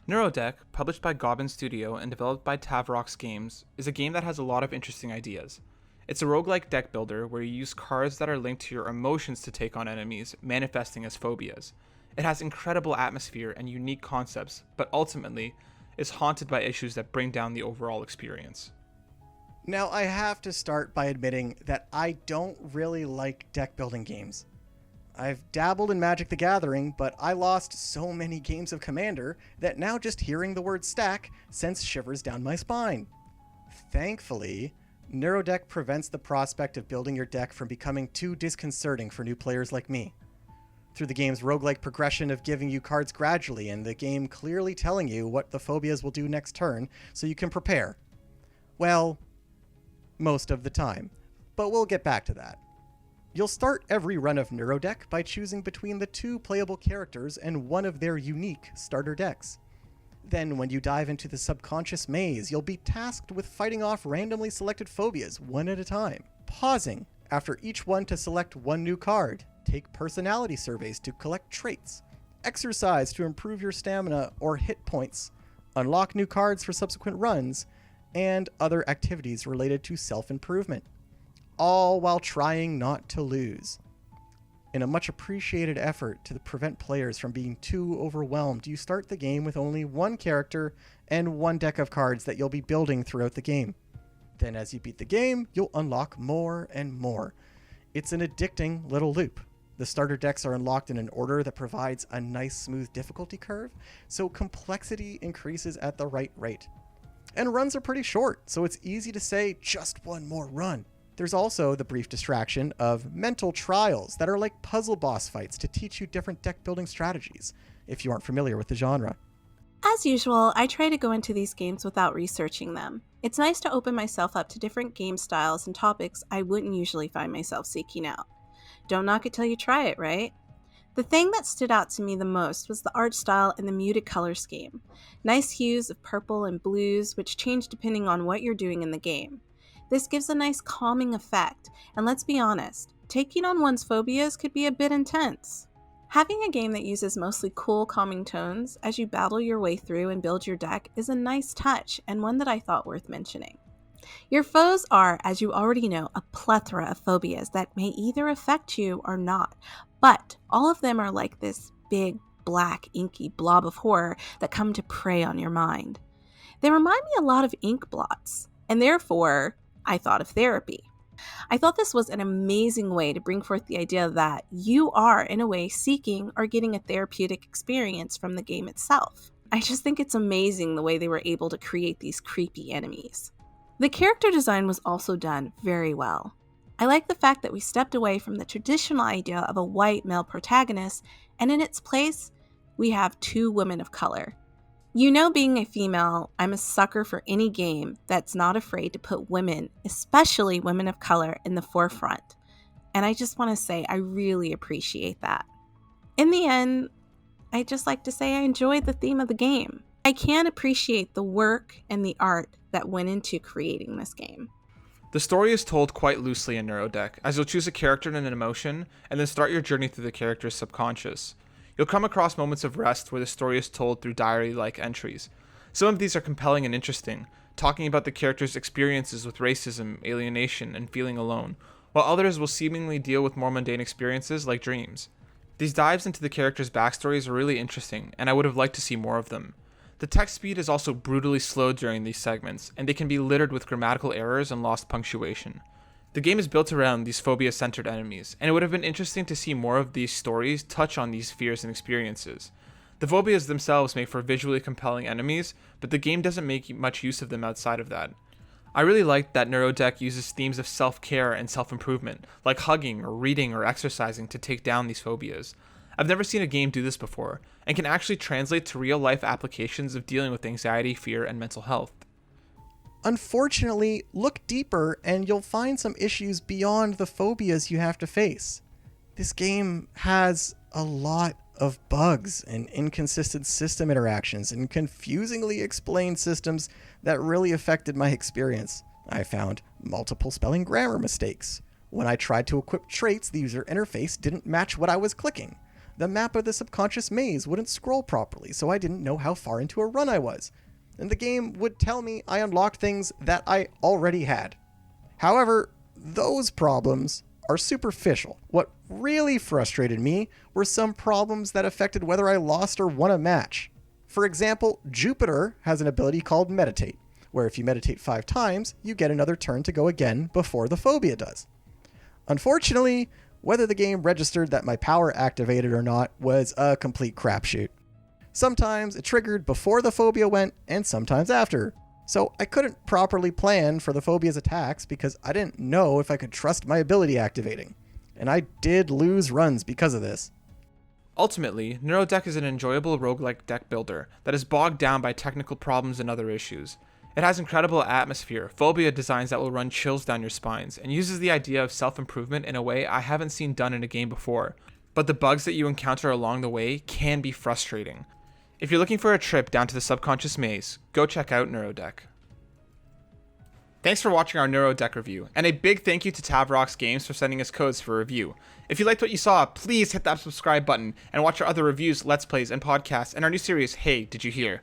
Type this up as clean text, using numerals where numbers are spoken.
Neurodeck, published by Goblin Studio and developed by Tavrox Games, is a game that has a lot of interesting ideas. It's a roguelike deck builder where you use cards that are linked to your emotions to take on enemies, manifesting as phobias. It has incredible atmosphere and unique concepts, but ultimately is haunted by issues that bring down the overall experience. Now, I have to start by admitting that I don't really like deck building games. I've dabbled in Magic the Gathering, but I lost so many games of Commander that now just hearing the word stack sends shivers down my spine. Thankfully, Neurodeck prevents the prospect of building your deck from becoming too disconcerting for new players like me. Through the game's roguelike progression of giving you cards gradually and the game clearly telling you what the phobias will do next turn so you can prepare. Well, most of the time, but we'll get back to that. You'll start every run of Neurodeck by choosing between the two playable characters and one of their unique starter decks. Then, when you dive into the subconscious maze, you'll be tasked with fighting off randomly selected phobias one at a time, pausing after each one to select one new card, take personality surveys to collect traits, exercise to improve your stamina or hit points, unlock new cards for subsequent runs, and other activities related to self-improvement, all while trying not to lose. In a much appreciated effort to prevent players from being too overwhelmed, you start the game with only one character and one deck of cards that you'll be building throughout the game. Then as you beat the game, you'll unlock more and more. It's an addicting little loop. The starter decks are unlocked in an order that provides a nice smooth difficulty curve, so complexity increases at the right rate. And runs are pretty short, so it's easy to say just one more run. There's also the brief distraction of mental trials that are like puzzle boss fights to teach you different deck building strategies, if you aren't familiar with the genre. As usual, I try to go into these games without researching them. It's nice to open myself up to different game styles and topics I wouldn't usually find myself seeking out. Don't knock it till you try it, right? The thing that stood out to me the most was the art style and the muted color scheme. Nice hues of purple and blues, which change depending on what you're doing in the game. This gives a nice calming effect, and let's be honest, taking on one's phobias could be a bit intense. Having a game that uses mostly cool, calming tones as you battle your way through and build your deck is a nice touch, and one that I thought worth mentioning. Your foes are, as you already know, a plethora of phobias that may either affect you or not, but all of them are like this big, black, inky blob of horror that come to prey on your mind. They remind me a lot of ink blots, and therefore, I thought of therapy. I thought this was an amazing way to bring forth the idea that you are, in a way, seeking or getting a therapeutic experience from the game itself. I just think it's amazing the way they were able to create these creepy enemies. The character design was also done very well. I like the fact that we stepped away from the traditional idea of a white male protagonist, and in its place, we have two women of color. You know, being a female, I'm a sucker for any game that's not afraid to put women, especially women of color, in the forefront. And I just want to say I really appreciate that. In the end, I just like to say I enjoyed the theme of the game. I can appreciate the work and the art that went into creating this game. The story is told quite loosely in Neurodeck, as you'll choose a character and an emotion, and then start your journey through the character's subconscious. You'll come across moments of rest where the story is told through diary-like entries. Some of these are compelling and interesting, talking about the character's experiences with racism, alienation, and feeling alone, while others will seemingly deal with more mundane experiences like dreams. These dives into the character's backstories are really interesting, and I would have liked to see more of them. The text speed is also brutally slow during these segments, and they can be littered with grammatical errors and lost punctuation. The game is built around these phobia-centered enemies, and it would have been interesting to see more of these stories touch on these fears and experiences. The phobias themselves make for visually compelling enemies, but the game doesn't make much use of them outside of that. I really liked that Neurodeck uses themes of self-care and self-improvement, like hugging or reading or exercising to take down these phobias. I've never seen a game do this before, and can actually translate to real-life applications of dealing with anxiety, fear, and mental health. Unfortunately, look deeper and you'll find some issues beyond the phobias you have to face. This game has a lot of bugs and inconsistent system interactions and confusingly explained systems that really affected my experience. I found multiple spelling grammar mistakes. When I tried to equip traits, the user interface didn't match what I was clicking. the map of the subconscious maze wouldn't scroll properly, so I didn't know how far into a run I was. And the game would tell me I unlocked things that I already had. However, those problems are superficial. What really frustrated me were some problems that affected whether I lost or won a match. For example, Jupiter has an ability called Meditate, where if you meditate 5 times, you get another turn to go again before the phobia does. Unfortunately, whether the game registered that my power activated or not was a complete crapshoot. Sometimes it triggered before the phobia went, and sometimes after. So I couldn't properly plan for the phobia's attacks because I didn't know if I could trust my ability activating. And I did lose runs because of this. Ultimately, Neurodeck is an enjoyable roguelike deck builder that is bogged down by technical problems and other issues. It has incredible atmosphere, phobia designs that will run chills down your spines, and uses the idea of self-improvement in a way I haven't seen done in a game before. But the bugs that you encounter along the way can be frustrating. If you're looking for a trip down to the subconscious maze, go check out Neurodeck. Thanks for watching our Neurodeck review, and a big thank you to Tavrox Games for sending us codes for review. If you liked what you saw, please hit that subscribe button and watch our other reviews, let's plays, and podcasts, and our new series, Hey, Did You Hear?